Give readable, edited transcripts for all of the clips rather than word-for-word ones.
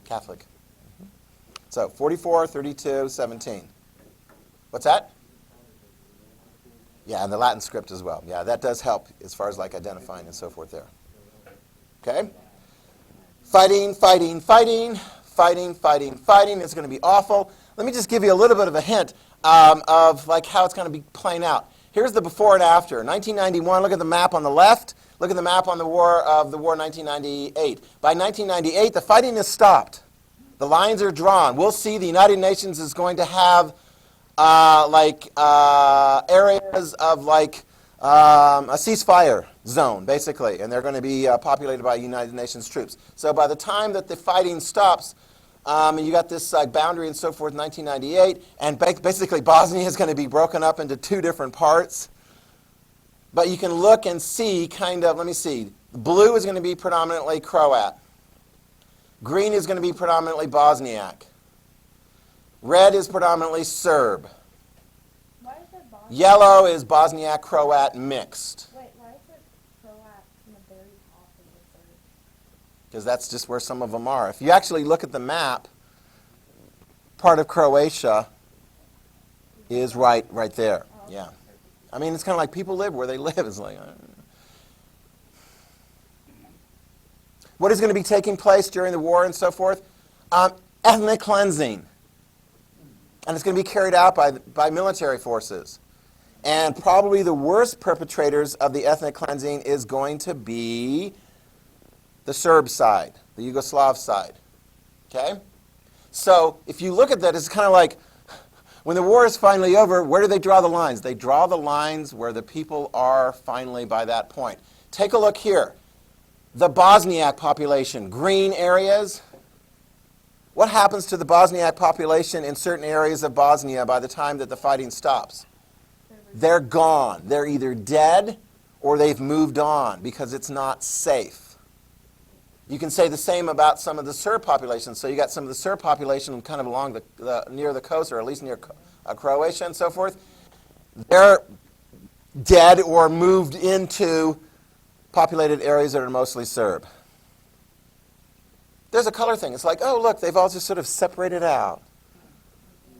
Catholic. So 44, 32, 17. What's that? Yeah, and the Latin script as well. Yeah, that does help as far as like identifying and so forth there. Okay? Fighting, fighting, fighting, fighting, fighting, fighting. It's going to be awful. Let me just give you a little bit of a hint of like how it's going to be playing out. Here's the before and after. 1991, look at the map on the left. Look at the map on the war 1998. By 1998, the fighting has stopped. The lines are drawn. We'll see the United Nations is going to have areas of like a ceasefire zone, basically, and they're going to be populated by United Nations troops. So by the time that the fighting stops, and you got this boundary and so forth, 1998, and basically Bosnia is going to be broken up into two different parts. But you can look and see kind of, let me see, blue is going to be predominantly Croat. Green is going to be predominantly Bosniak. Red is predominantly Serb. Why is it Bosnian? Yellow is Bosniak-Croat mixed. Wait, why is it Croat in the very top of the third? Because that's just where some of them are. If you actually look at the map, part of Croatia is right there. Oh, Yeah. I mean, it's kind of like people live where they live. It's like, I don't know. What is going to be taking place during the war and so forth? Ethnic cleansing. And it's going to be carried out by military forces. And probably the worst perpetrators of the ethnic cleansing is going to be the Serb side, the Yugoslav side. Okay? So if you look at that, it's kind of like, when the war is finally over, where do they draw the lines? They draw the lines where the people are finally by that point. Take a look here. The Bosniak population, green areas. What happens to the Bosniak population in certain areas of Bosnia by the time that the fighting stops? They're gone. They're either dead or they've moved on because it's not safe. You can say the same about some of the Serb population. So you got some of the Serb population kind of along near the coast, or at least near Croatia and so forth. They're dead or moved into populated areas that are mostly Serb. There's a color thing. It's like, oh, look, they've all just sort of separated out.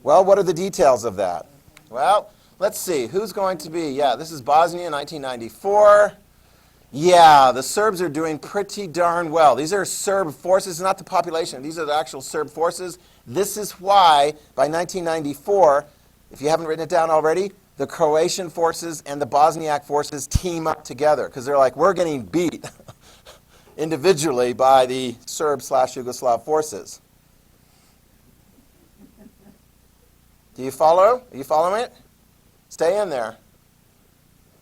Well, what are the details of that? Well, let's see. Who's going to be? Yeah, this is Bosnia, 1994. Yeah, the Serbs are doing pretty darn well. These are Serb forces, not the population. These are the actual Serb forces. This is why, by 1994, if you haven't written it down already, the Croatian forces and the Bosniak forces team up together because they're like, we're getting beat individually by the Serb/Yugoslav forces. Do you follow? Are you following it? Stay in there.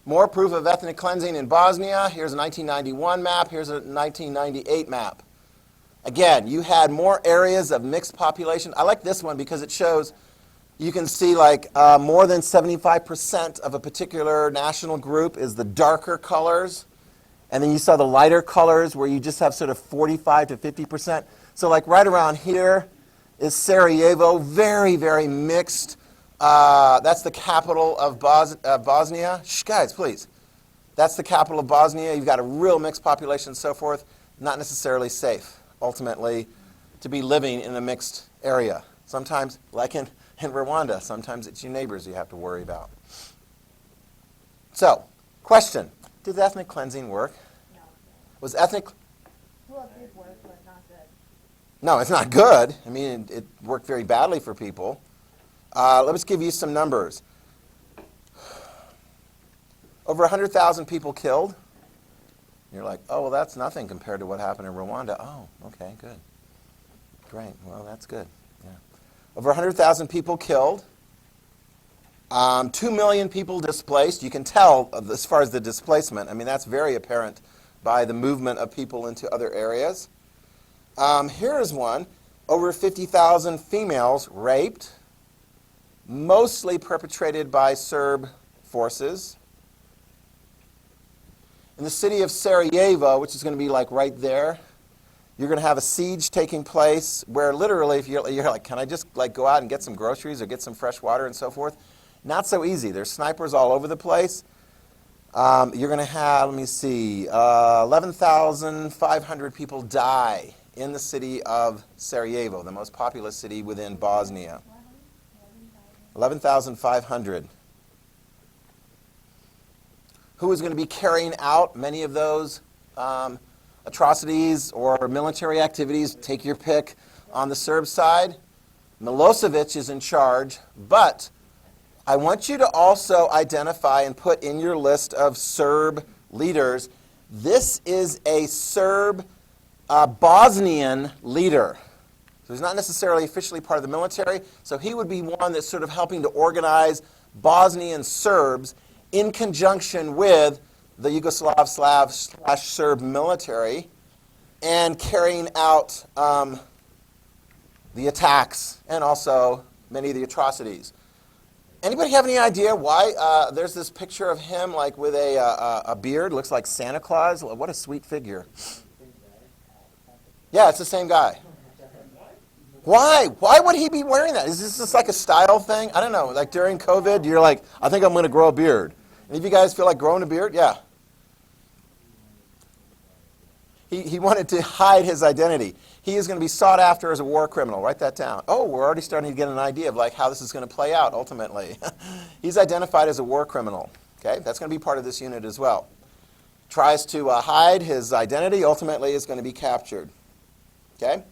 More proof of ethnic cleansing in Bosnia. Here's a 1991 map. Here's a 1998 map. Again, you had more areas of mixed population. I like this one because it shows, you can see like more than 75% of a particular national group is the darker colors. And then you saw the lighter colors where you just have sort of 45 to 50%. So like right around here is Sarajevo, very, very mixed. That's the capital of Bosnia. Shh, guys, please. That's the capital of Bosnia. You've got a real mixed population and so forth. Not necessarily safe, ultimately, to be living in a mixed area. Sometimes, like in Rwanda, sometimes it's your neighbors you have to worry about. So, question. Did ethnic cleansing work? No. Was ethnic... Well, it did work, but not good. No, it's not good. I mean, it worked very badly for people. Let us give you some numbers. Over 100,000 people killed. You're like, oh, well, that's nothing compared to what happened in Rwanda. Oh, okay, good. Great. Well, that's good. Yeah. Over 100,000 people killed. 2 million people displaced. You can tell as far as the displacement. I mean, that's very apparent by the movement of people into other areas. Here is one. Over 50,000 females raped, mostly perpetrated by Serb forces. In the city of Sarajevo, which is going to be like right there, you're going to have a siege taking place where literally, if you're like, can I just like go out and get some groceries or get some fresh water and so forth? Not so easy. There's snipers all over the place. You're going to have, let me see, 11,500 people die in the city of Sarajevo, the most populous city within Bosnia. 11,500. Who is going to be carrying out many of those atrocities or military activities? Take your pick on the Serb side. Milosevic is in charge, but I want you to also identify and put in your list of Serb leaders, this is a Serb Bosnian leader. So he's not necessarily officially part of the military, so he would be one that's sort of helping to organize Bosnian Serbs in conjunction with the Yugoslav/Serb military and carrying out the attacks and also many of the atrocities. Anybody have any idea why there's this picture of him like with a beard, looks like Santa Claus? What a sweet figure. Yeah, it's the same guy. Why? Why would he be wearing that? Is this just like a style thing? I don't know. Like during COVID, you're like, I think I'm going to grow a beard. Any of you guys feel like growing a beard? Yeah. He wanted to hide his identity. He is going to be sought after as a war criminal. Write that down. Oh, we're already starting to get an idea of like how this is going to play out ultimately. He's identified as a war criminal. Okay, that's going to be part of this unit as well. Tries to hide his identity. Ultimately, is going to be captured. Okay.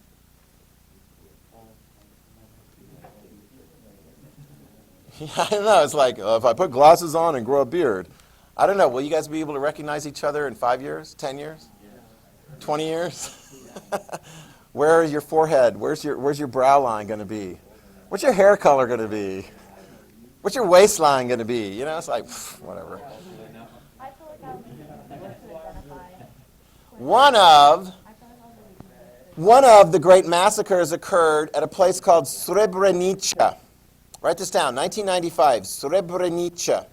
Yeah, I don't know. It's like if I put glasses on and grow a beard, I don't know. Will you guys be able to recognize each other in 5 years, 10 years, 20 years? Where is your forehead? Where's your brow line going to be? What's your hair color going to be? What's your waistline going to be? You know, it's like whatever. I feel like I would be able to identify. One of the great massacres occurred at a place called Srebrenica. Write this down, 1995, Srebrenica.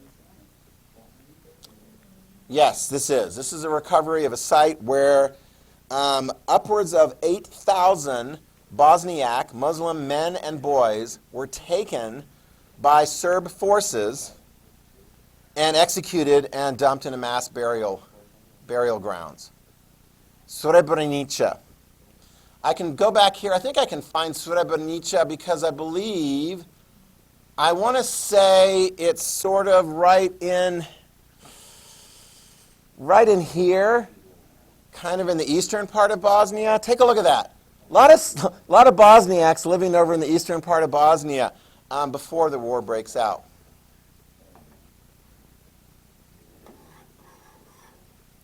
Yes, this is a recovery of a site where upwards of 8,000 Bosniak Muslim men and boys were taken by Serb forces and executed and dumped in a mass burial grounds. Srebrenica. I can go back here. I think I can find Srebrenica because I believe, I want to say it's sort of right in here, kind of in the eastern part of Bosnia. Take a look at that. A lot of Bosniaks living over in the eastern part of Bosnia before the war breaks out.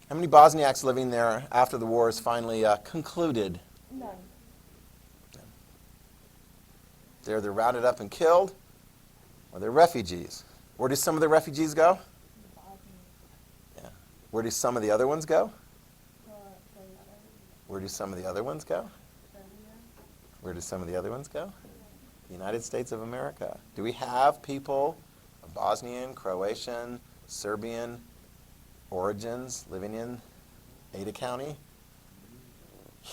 How many Bosniaks living there after the war is finally concluded? None. They're either rounded up and killed, or they're refugees. Where do some of the refugees go? Yeah. Where do some of the other ones go? Where do some of the other ones go? Where do some of the other ones go? The United States of America. Do we have people of Bosnian, Croatian, Serbian origins living in Ada County?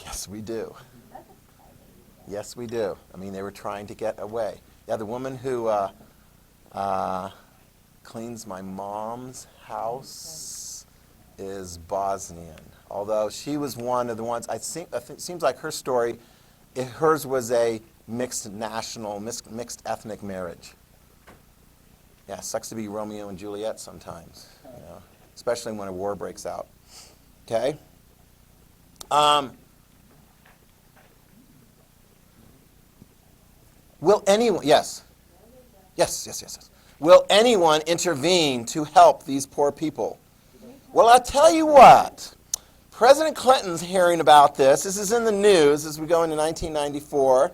Yes, we do. Yes, we do. I mean, they were trying to get away. Yeah, the woman who cleans my mom's house is Bosnian. Although she was one of the ones, I think it seems like her story, hers was a mixed ethnic marriage. Yeah, sucks to be Romeo and Juliet sometimes, you know, especially when a war breaks out. Okay? Will anyone, yes. Will anyone intervene to help these poor people? Well, I'll tell you what. President Clinton's hearing about this. This is in the news as we go into 1994.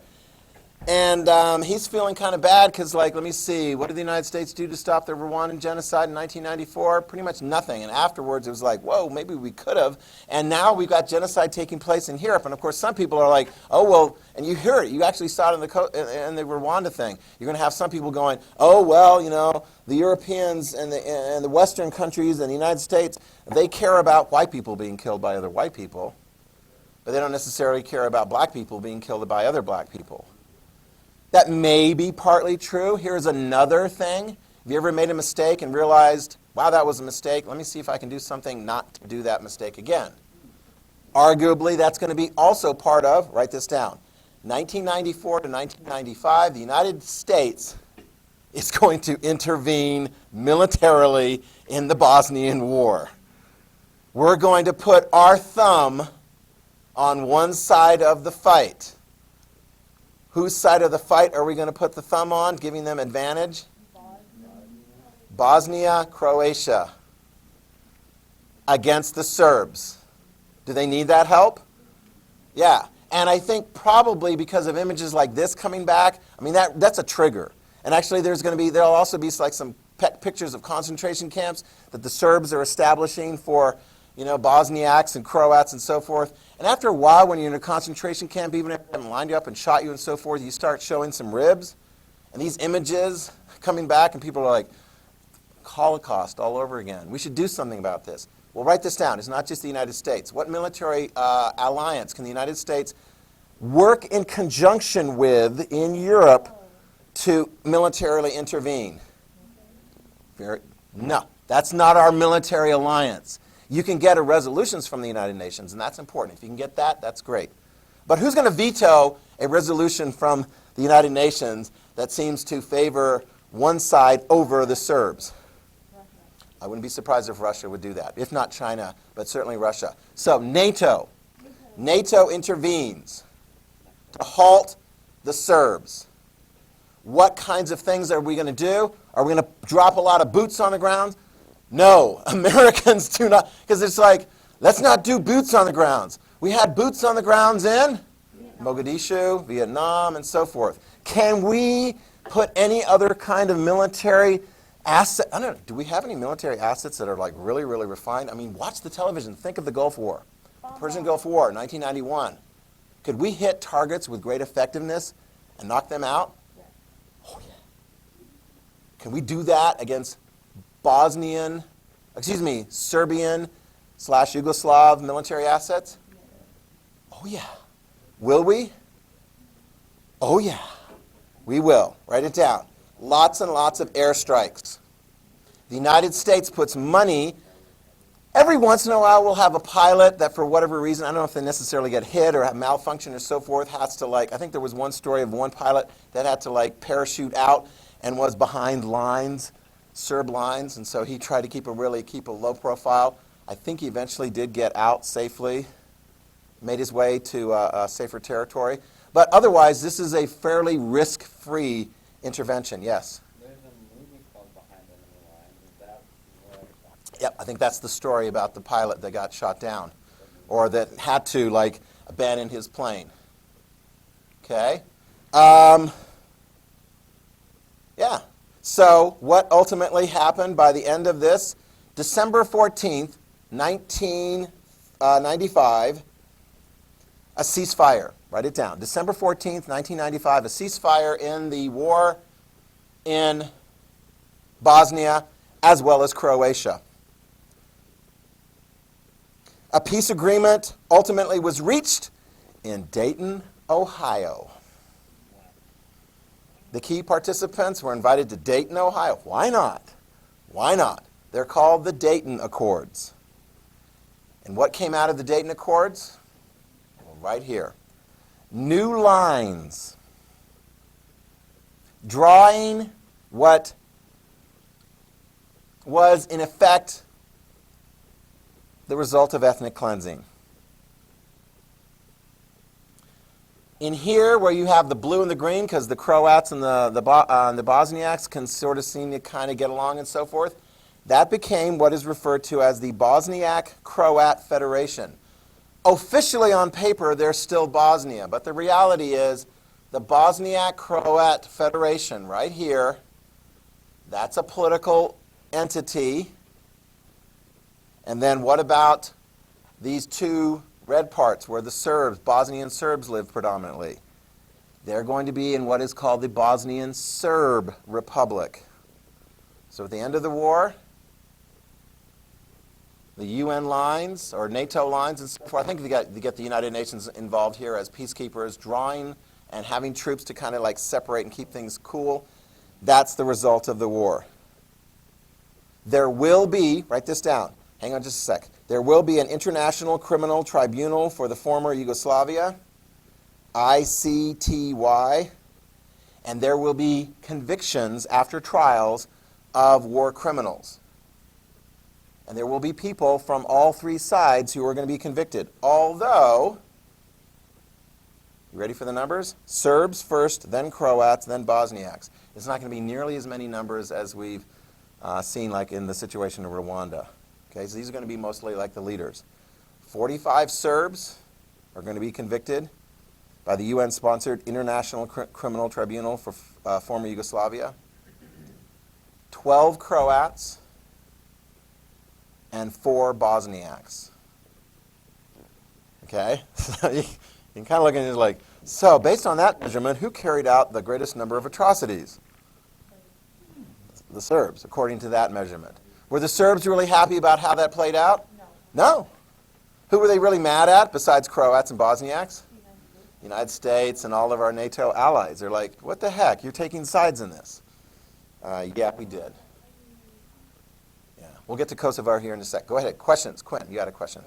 And he's feeling kind of bad because, like, let me see, what did the United States do to stop the Rwandan genocide in 1994? Pretty much nothing. And afterwards it was like, whoa, maybe we could have. And now we've got genocide taking place in Europe. And, of course, some people are like, oh, well, and you hear it. You actually saw it in the Rwanda thing. You're going to have some people going, oh, well, you know, the Europeans and the Western countries and the United States, they care about white people being killed by other white people. But they don't necessarily care about black people being killed by other black people. That may be partly true. Here's another thing. Have you ever made a mistake and realized, wow, that was a mistake. Let me see if I can do something not to do that mistake again. Arguably, that's going to be also part of, write this down, 1994 to 1995, the United States is going to intervene militarily in the Bosnian War. We're going to put our thumb on one side of the fight. Whose side of the fight are we going to put the thumb on, giving them advantage? Bosnia, Croatia, against the Serbs. Do they need that help? Yeah. And I think probably because of images like this coming back, I mean, that's a trigger. And actually there'll also be like some pictures of concentration camps that the Serbs are establishing for, Bosniaks and Croats and so forth. And after a while, when you're in a concentration camp, even if they haven't lined you up and shot you and so forth, you start showing some ribs. And these images coming back, and people are like, Holocaust all over again. We should do something about this. Well, write this down. It's not just the United States. What military alliance can the United States work in conjunction with in Europe to militarily intervene? No, that's not our military alliance. You can get resolutions from the United Nations, and that's important. If you can get that, that's great. But who's going to veto a resolution from the United Nations that seems to favor one side over the Serbs? I wouldn't be surprised if Russia would do that. If not China, but certainly Russia. So NATO. NATO intervenes to halt the Serbs. What kinds of things are we going to do? Are we going to drop a lot of boots on the ground? No, Americans do not, because it's like, let's not do boots on the grounds. We had boots on the grounds in Mogadishu, Vietnam, and so forth. Can we put any other kind of military asset? I don't know, do we have any military assets that are like really, really refined? I mean, watch the television. Think of the Gulf War. Persian Gulf War, 1991. Could we hit targets with great effectiveness and knock them out? Oh, yeah. Can we do that against Serbian/Yugoslav military assets? Oh, yeah. Will we? Oh, yeah. We will. Write it down. Lots and lots of airstrikes. The United States puts money. Every once in a while, we'll have a pilot that, for whatever reason, I don't know if they necessarily get hit or have malfunction or so forth, has to I think there was one story of one pilot that had to parachute out and was behind lines, Serb lines, and so he tried to keep a low profile. I think he eventually did get out safely, made his way to safer territory. But otherwise, this is a fairly risk-free intervention. Yes? There's a movie called Behind Enemy Lines. Is that what? Yep, I think that's the story about the pilot that got shot down, or that had to abandon his plane. Okay? Yeah. So what ultimately happened by the end of this? December 14th, 1995, a ceasefire. Write it down. December 14th, 1995, a ceasefire in the war in Bosnia as well as Croatia. A peace agreement ultimately was reached in Dayton, Ohio. The key participants were invited to Dayton, Ohio. Why not? Why not? They're called the Dayton Accords. And what came out of the Dayton Accords? Well, right here. New lines. Drawing what was, in effect, the result of ethnic cleansing. In here, where you have the blue and the green, because the Croats and the Bosniaks can sort of seem to kind of get along and so forth, that became what is referred to as the Bosniak-Croat Federation. Officially on paper, they're still Bosnia, but the reality is the Bosniak-Croat Federation right here, that's a political entity. And then what about these two red parts where the Serbs, Bosnian Serbs, live predominantly? They're going to be in what is called the Bosnian Serb Republic. So at the end of the war, the UN lines or NATO lines and so forth, I think they get the United Nations involved here as peacekeepers, drawing and having troops to kind of separate and keep things cool. That's the result of the war. There will be, write this down, hang on just a sec. There will be an International Criminal Tribunal for the former Yugoslavia, ICTY, and there will be convictions after trials of war criminals. And there will be people from all three sides who are going to be convicted. Although, you ready for the numbers? Serbs first, then Croats, then Bosniaks. It's not going to be nearly as many numbers as we've seen like in the situation of Rwanda. Okay, so these are going to be mostly like the leaders. 45 Serbs are going to be convicted by the UN-sponsored International Criminal Tribunal for former Yugoslavia. 12 Croats and 4 Bosniaks. Okay, so you can kind of look at it like, so based on that measurement, who carried out the greatest number of atrocities? The Serbs, according to that measurement. Were the Serbs really happy about how that played out? No. No. Who were they really mad at besides Croats and Bosniaks? United States and all of our NATO allies. They're like, what the heck? You're taking sides in this. Yeah, we did. Yeah, we'll get to Kosovo here in a sec. Go ahead. Questions? Quinn, you got a question.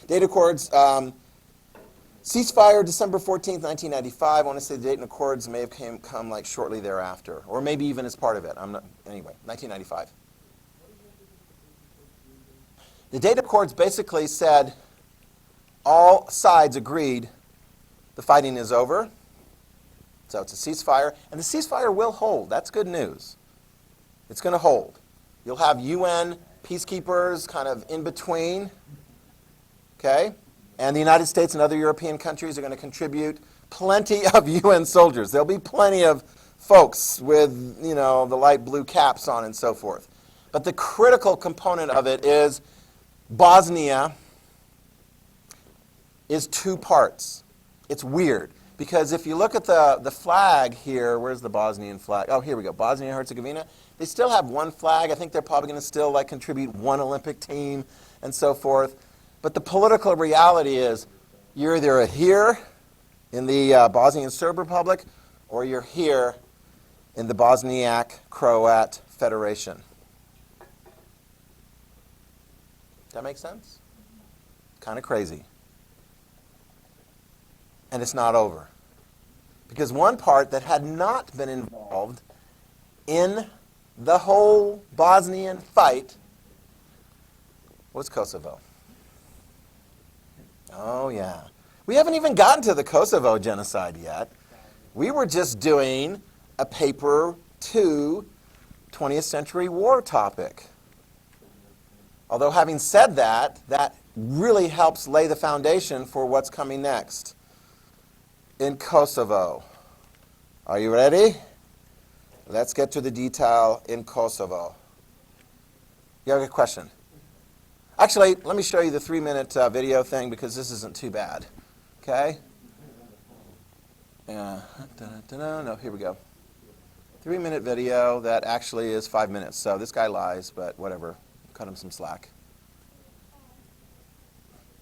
Dayton Accords, ceasefire December 14th, 1995. I want to say the Dayton Accords may have come like shortly thereafter, or maybe even as part of it. Anyway, 1995. The Dayton Accords basically said all sides agreed the fighting is over. So it's a ceasefire, and the ceasefire will hold. That's good news. It's going to hold. You'll have UN peacekeepers kind of in between, okay? And the United States and other European countries are going to contribute plenty of UN soldiers. There'll be plenty of folks with, you know, the light blue caps on and so forth. But the critical component of it is Bosnia is 2 parts. It's weird. Because if you look at the flag here, where's the Bosnian flag? Oh, here we go, Bosnia and Herzegovina. They still have 1 flag. I think they're probably going to still like contribute 1 Olympic team and so forth. But the political reality is you're either here in the Bosnian Serb Republic or you're here in the Bosniak Croat Federation. That make sense? Kind of crazy. And it's not over. Because one part that had not been involved in the whole Bosnian fight was Kosovo. Oh, yeah. We haven't even gotten to the Kosovo genocide yet. We were just doing a paper 2 20th century war topic. Although having said that, that really helps lay the foundation for what's coming next. In Kosovo. Are you ready? Let's get to the detail in Kosovo. You have a question? Actually, let me show you the 3-minute video thing because this isn't too bad. Okay? No, here we go. 3-minute video that actually is 5 minutes. So this guy lies, but whatever. Cut him some slack.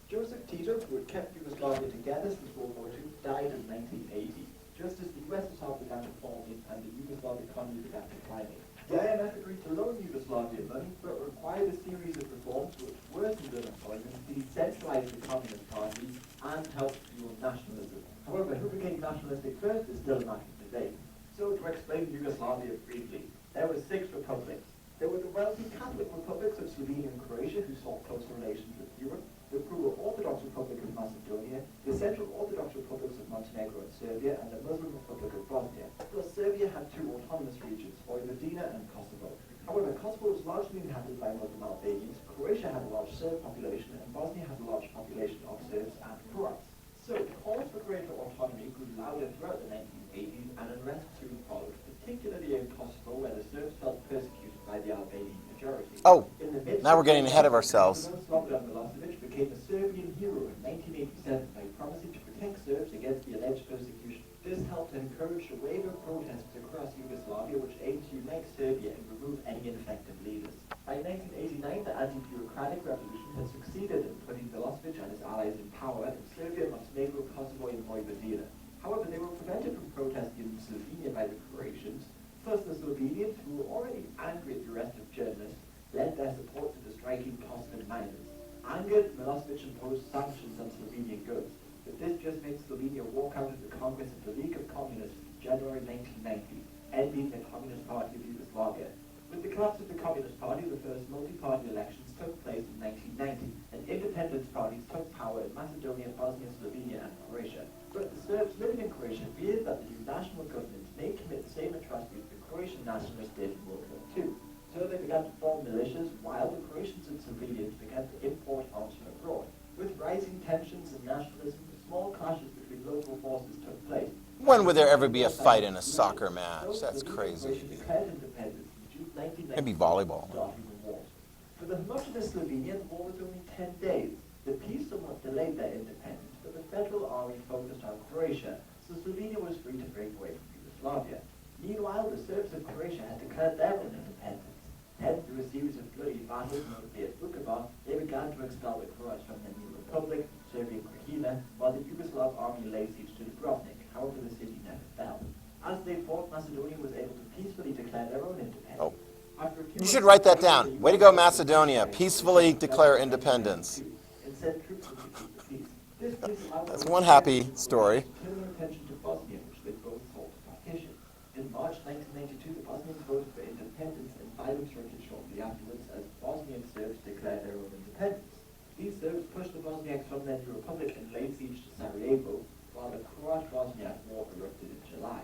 Joseph Tito, who had kept Yugoslavia together since World War II, died in 1980, just as the USSR began to fall and the Yugoslav economy began declining. The IMF agreed to loan Yugoslavia money, but required a series of reforms which worsened unemployment, decentralized the Communist Party, and helped fuel nationalism. However, who became nationalistic first is still a matter of debate. So, to explain Yugoslavia briefly, there were 6 republics. There were the wealthy Catholic republics of Slovenia and Croatia, who sought closer relations with Europe, the Pro Orthodox Republic of Macedonia, the Central Orthodox Republics of Montenegro and Serbia, and the Muslim Republic of Bosnia. Plus, Serbia had 2 autonomous regions, Vojvodina and Kosovo. However, Kosovo was largely inhabited by Muslim Albanians, Croatia had a large Serb population, and Bosnia had a large population of Serbs and Croats. So, calls for greater autonomy grew louder throughout the 1980s, and unrest soon followed, particularly in Kosovo, where the Serbs felt persecuted by the Albanian majority. Oh, now we're getting ahead of ourselves. Slobodan Milosevic became a Serbian hero in 1987 by promising to protect Serbs against the alleged persecution. This helped encourage a wave of protests across Yugoslavia which aimed to unite Serbia and remove any ineffective leaders. By 1989, the anti-bureaucratic revolution had succeeded in putting Milosevic and his allies in power in Serbia, Montenegro, Kosovo, and Vojvodina. However, they were prevented from protesting in Slovenia by the Croatians. Thus, the Slovenians, who were already angry at the arrest of journalists, lent their support to the striking Congress of the League of Communists in January 1990, ending the Communist Party of Yugoslavia. With the collapse of the Communist Party, the first multi-party elections took place in 1990, and independence parties took power in Macedonia, Bosnia, Slovenia, and Croatia. But the Serbs living in Croatia feared that the new national government may commit the same atrocities the Croatian nationalists did in World War II. So they began to form militias, while the Croatians and Slovenians began to import arms from abroad. With rising tensions and nationalism, small clashes between local forces took place. When would there ever be a fight in a soccer match? That's crazy. Maybe volleyball. For the homogenous Slovenia, the war was only 10 days. The peace somewhat delayed their independence, but the federal army focused on Croatia, so Slovenia was free to break away from Yugoslavia. Meanwhile, the Serbs of Croatia had declared their own independence. Hence, through a series of bloody battles, notably at Vukovar, they began to expel the Croats from the new republic, Serbia Krajina, while the Yugoslav army laid siege to Dubrovnik. However, the city never fell. As they fought, Macedonia was able to peacefully declare their own independence. Oh. You should write that down. Way to go, Macedonia. Peacefully declare independence. That's one happy story. In March 1992, the Bosnians voted for independence, and violence erupted shortly afterwards as Bosnian Serbs declared their own independence. These Serbs pushed the Bosniaks from their new republic and laid siege to Sarajevo, while the Croat-Bosniak War erupted in July.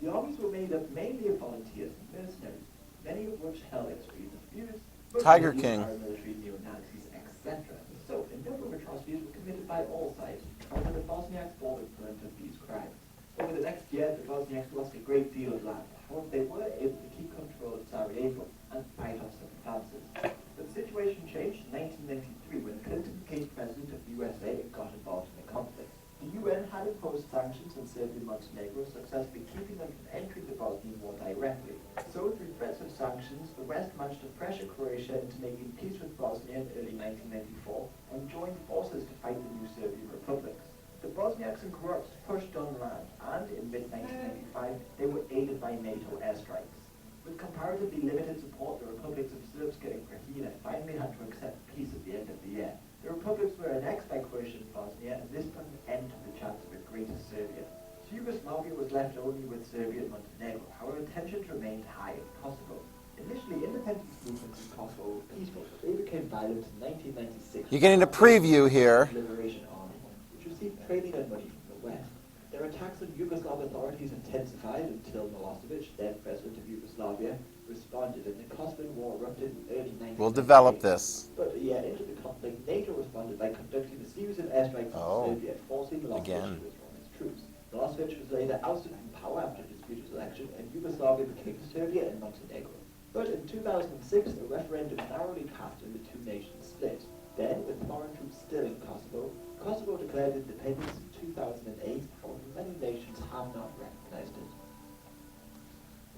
The armies were made up mainly of volunteers and mercenaries, many of which held extremist views, Tiger King, paramilitary neo-Nazis, etc. So, a number of atrocities were committed by all sides, however the Bosniaks bore the brunt of these crimes. Over the next year, the Bosniaks lost a great deal of land. However, they were able to keep control of Sarajevo and fight off circumstances. But the situation changed in 1993 when Clinton became president of the USA and got involved in the conflict. The UN had imposed sanctions on Serbia and Montenegro, successfully keeping them from entering the Bosnian War directly. So, through threats of sanctions, the West managed to pressure Croatia into making peace with Bosnia in early 1994 and joined forces to fight the new Serbian republics. The Bosniaks and Croats pushed on land, and in mid-1995, they were aided by NATO airstrikes. With comparatively limited support, the republics of Srpska and Krajina finally had to accept peace at the end of the year. The republics were annexed by Croatia and Bosnia, and this put an end to the chance of a greater Serbia. So Yugoslavia was left only with Serbia and Montenegro. However, tensions remained high in Kosovo. Initially, independence movements in Kosovo were peaceful, but they became violent in 1996. you're getting a preview here. Liberation Army, which received training and money from the West. Their attacks on Yugoslav authorities intensified until Milosevic, then president of Yugoslavia, responded, and the Kosovan War erupted in early 1998. We'll develop this. But a year into the conflict, NATO responded by conducting a series of airstrikes on Serbia, forcing Milosevic to withdraw his troops. Milosevic was later ousted from power after a disputed election, and Yugoslavia became Serbia and Montenegro. But in 2006, a referendum narrowly passed and the two nations split. Then, with foreign troops still in Kosovo, Kosovo declared independence in 2008, however many nations have not recognized it.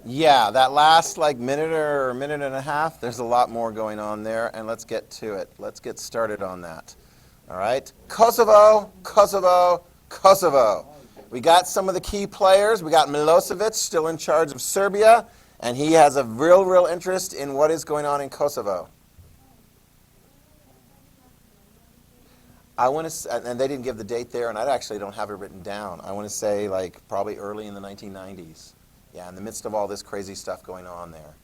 Yeah, that last minute or minute and a half, there's a lot more going on there, and let's get to it. Let's get started on that. All right? Kosovo, Kosovo, Kosovo. We got some of the key players. We got Milosevic still in charge of Serbia, and he has a real interest in what is going on in Kosovo. I want to, and they didn't give the date there, and I actually don't have it written down. I want to say probably early in the 1990s. Yeah, in the midst of all this crazy stuff going on there.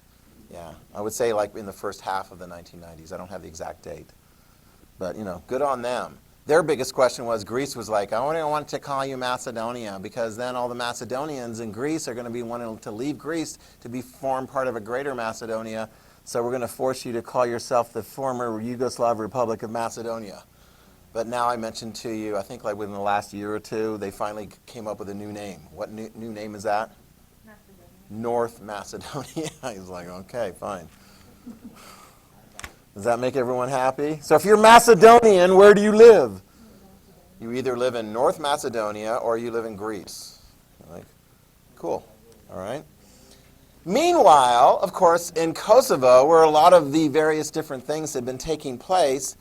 Yeah, I would say in the first half of the 1990s. I don't have the exact date. But, good on them. Their biggest question was, Greece was like, I only want to call you Macedonia, because then all the Macedonians in Greece are going to be wanting to leave Greece to form part of a greater Macedonia. So we're going to force you to call yourself the former Yugoslav Republic of Macedonia. But now I mentioned to you, I think within the last year or two, they finally came up with a new name. What new name is that? Macedonia. North Macedonia. He's like, okay, fine. Does that make everyone happy? So if you're Macedonian, where do you live? You either live in North Macedonia or you live in Greece. Cool. All right. Meanwhile, of course, in Kosovo, where a lot of the various different things had been taking place,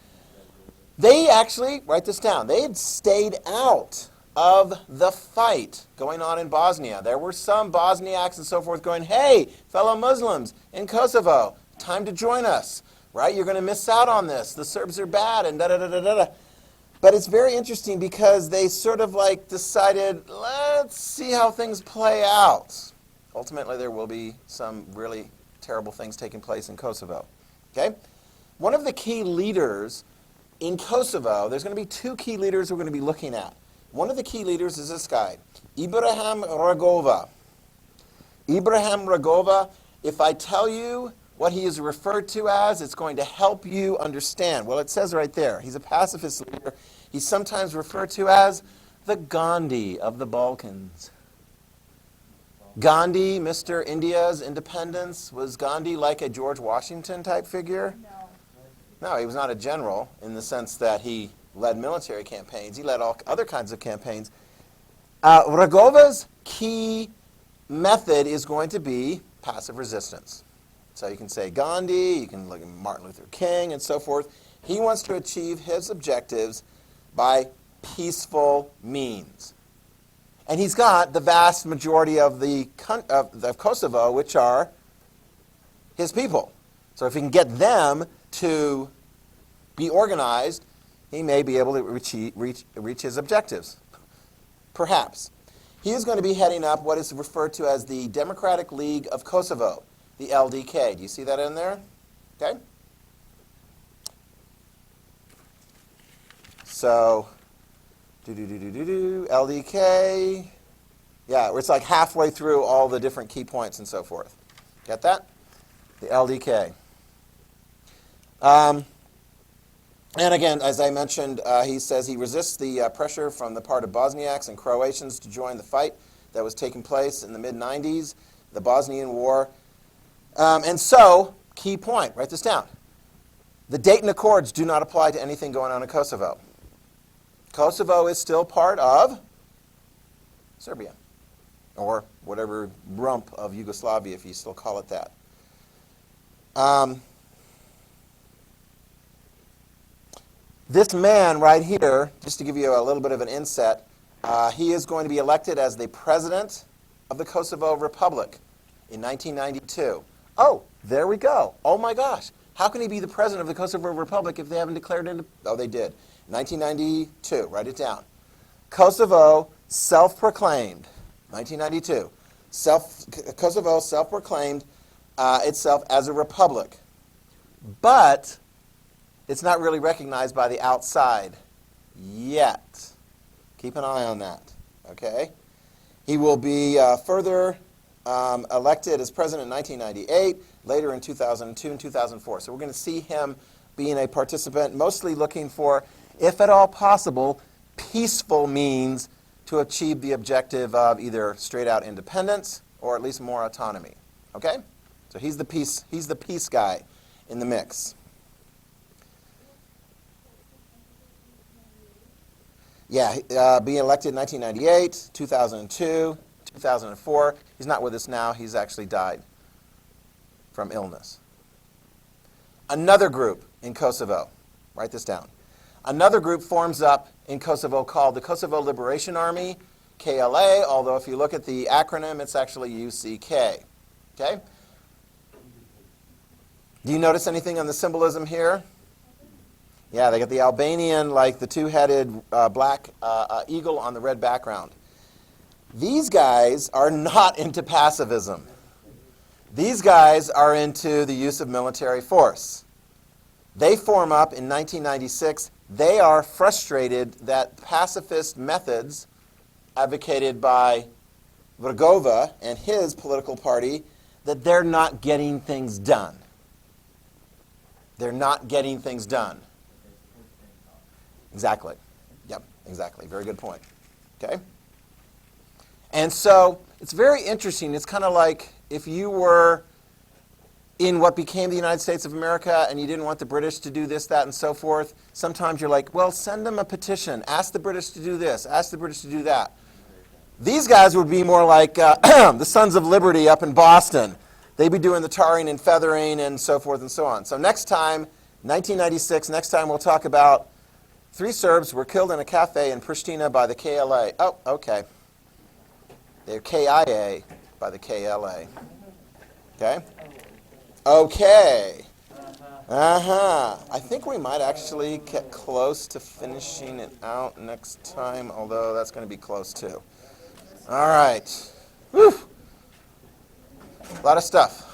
they actually, write this down, they had stayed out of the fight going on in Bosnia. There were some Bosniaks and so forth going, hey, fellow Muslims in Kosovo, time to join us, right? You're going to miss out on this. The Serbs are bad and da-da-da-da-da. But it's very interesting because they sort of decided, let's see how things play out. Ultimately, there will be some really terrible things taking place in Kosovo. Okay? One of the key leaders in Kosovo, there's going to be two key leaders we're going to be looking at. One of the key leaders is this guy, Ibrahim Rugova. Ibrahim Rugova, if I tell you what he is referred to as, it's going to help you understand. Well, it says right there, he's a pacifist leader. He's sometimes referred to as the Gandhi of the Balkans. Gandhi, Mr. India's independence, was Gandhi like a George Washington type figure? No, he was not a general in the sense that he led military campaigns. He led all other kinds of campaigns. Rugova's key method is going to be passive resistance. So you can say Gandhi, you can look at Martin Luther King and so forth. He wants to achieve his objectives by peaceful means. And he's got the vast majority of Kosovo, which are his people. So if he can get them to be organized, he may be able to reach his objectives. Perhaps. He is going to be heading up what is referred to as the Democratic League of Kosovo, the LDK. Do you see that in there? Okay. So, LDK. Yeah, it's like halfway through all the different key points and so forth. Get that? The LDK. And again, as I mentioned, he says he resists the pressure from the part of Bosniaks and Croatians to join the fight that was taking place in the mid-90s, the Bosnian War. And so, key point, write this down. The Dayton Accords do not apply to anything going on in Kosovo. Kosovo is still part of Serbia, or whatever rump of Yugoslavia, if you still call it that. This man right here, just to give you a little bit of an inset, he is going to be elected as the president of the Kosovo Republic in 1992. Oh, there we go. Oh my gosh. How can he be the president of the Kosovo Republic if they haven't declared it? Oh, they did. 1992. Write it down. Kosovo self-proclaimed. 1992. Kosovo self-proclaimed itself as a republic. But it's not really recognized by the outside yet. Keep an eye on that. Okay? He will be further elected as president in 1998, later in 2002 and 2004. So we're going to see him being a participant, mostly looking for, if at all possible, peaceful means to achieve the objective of either straight-out independence or at least more autonomy. Okay? So he's the peace guy in the mix. Yeah, being elected in 1998, 2002, 2004. He's not with us now. He's actually died from illness. Another group in Kosovo. Write this down. Another group forms up in Kosovo called the Kosovo Liberation Army, KLA, although if you look at the acronym, it's actually UCK. Okay? Do you notice anything on the symbolism here? Yeah, they got the Albanian, like the two-headed black eagle on the red background. These guys are not into pacifism. These guys are into the use of military force. They form up in 1996. They are frustrated that pacifist methods advocated by Rugova and his political party, that they're not getting things done. They're not getting things done. Exactly. Yep, exactly. Very good point. Okay? And so it's very interesting. It's kind of like if you were in what became the United States of America and you didn't want the British to do this, that, and so forth. Sometimes you're like, well, send them a petition. Ask the British to do this. Ask the British to do that. These guys would be more like the Sons of Liberty up in Boston. They'd be doing the tarring and feathering and so forth and so on. So next time, 1996, next time we'll talk about 3 Serbs were killed in a cafe in Pristina by the KLA. Oh, okay. They're KIA by the KLA. Okay? Okay. I think we might actually get close to finishing it out next time, although that's going to be close too. All right. Whew. A lot of stuff.